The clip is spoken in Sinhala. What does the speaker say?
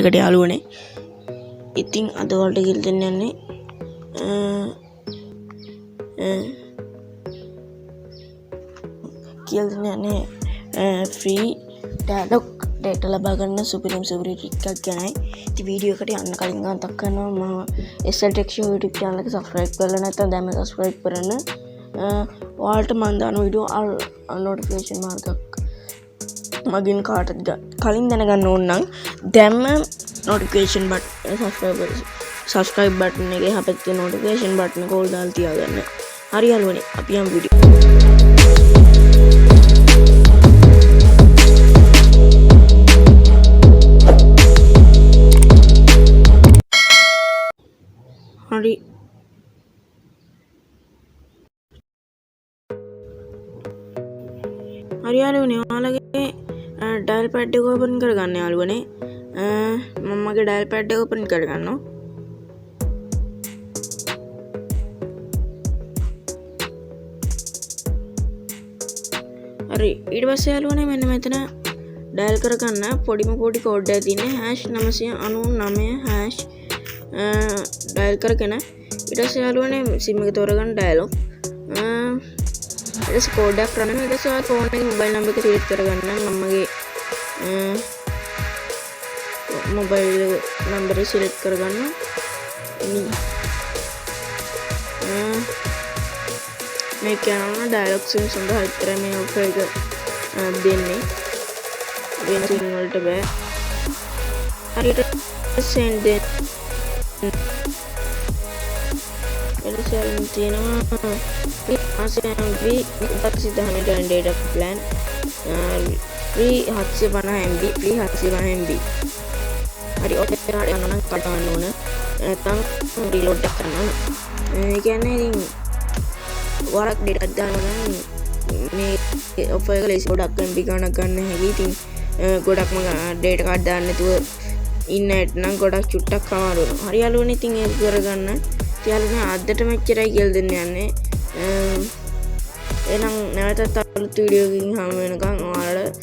එකට යාළුවනේ. ඉතින් අද වලට කියලා දෙන්න යන්නේ කියලා දෙන්න යන්නේ ෆ්‍රී dialog data ලබා ගන්න සුපිරිම ටිකක් ගැනයි. ඉතින් වීඩියෝ එකට යන්න කලින් මතක් කරනවා මම SL Tech Show YouTube channel එක subscribe කරලා නැත්නම් දැන්ම subscribe කරන්න. ඔයාලට මම දාන වීඩියෝ notification මාර්ගයක් මගින් කාටද කලින් දැනගන්න ඕන නම් දැම්ම notification button subscribe button එකේ එහා පැත්තේ notification button එක ඕල් දාලා තියාගන්න. හරි යාළුවනේ අපි යමු වීඩියෝ. හරි යාළුවනේ ඔයාලගේ dial pad එක open කරගන්න යාළුවනේ. මම මගේ dial pad එක open කරගන්නවා. හරි ඊට පස්සේ යාළුවනේ මෙන්න මෙතන dial කරගන්න පොඩිම පොඩි කෝඩ් එකක් තියෙන්නේ #999# dial කරගෙන ඊට පස්සේ යාළුවනේ sim එක තෝරගන්න dialog ඊට පස්සේ කෝඩ් එකක් රන් වෙනවා. ඊට පස්සේ ෆෝන් එකේ මොබයිල් නම්බර් එක select කරගන්න. මම මගේ මොබයිල් නම්බර් එක select කරගන්න. මේක යනවා dialog sim සඳහා විතරයි මේ offer එක දෙන්නේ. වෙන sim වලට බෑ. හරියට send එලසෙන් තියෙනවා ASMV 750 data plan free 750 MB free 750 MB. හරි ඔය කරාට යනවා නම් කඩන්න ඕන නැත්නම් රීලෝඩ් එක කරන්න ඕන. ඒ කියන්නේ ඉතින් වරක් data එකක් දානවා නම් මේ offer එක ලේසි ගොඩක් MB ගණනක් ගන්න හැකි. ඉතින් ගොඩක්ම data එකක් දාන්න නැතුව ඉන්න ඇට නම් ගොඩක් චුට්ටක් අමාරු වෙනවා. හරි යාළුවනේ ඉතින් ඒක කරගන්න. යාළුවනේ අදට මෙච්චරයි කියලා දෙන්න යන්නේ. එහෙනම් නැවතත් අලුත් වීඩියෝ එකකින් හමු වෙනකන් ඔයාලට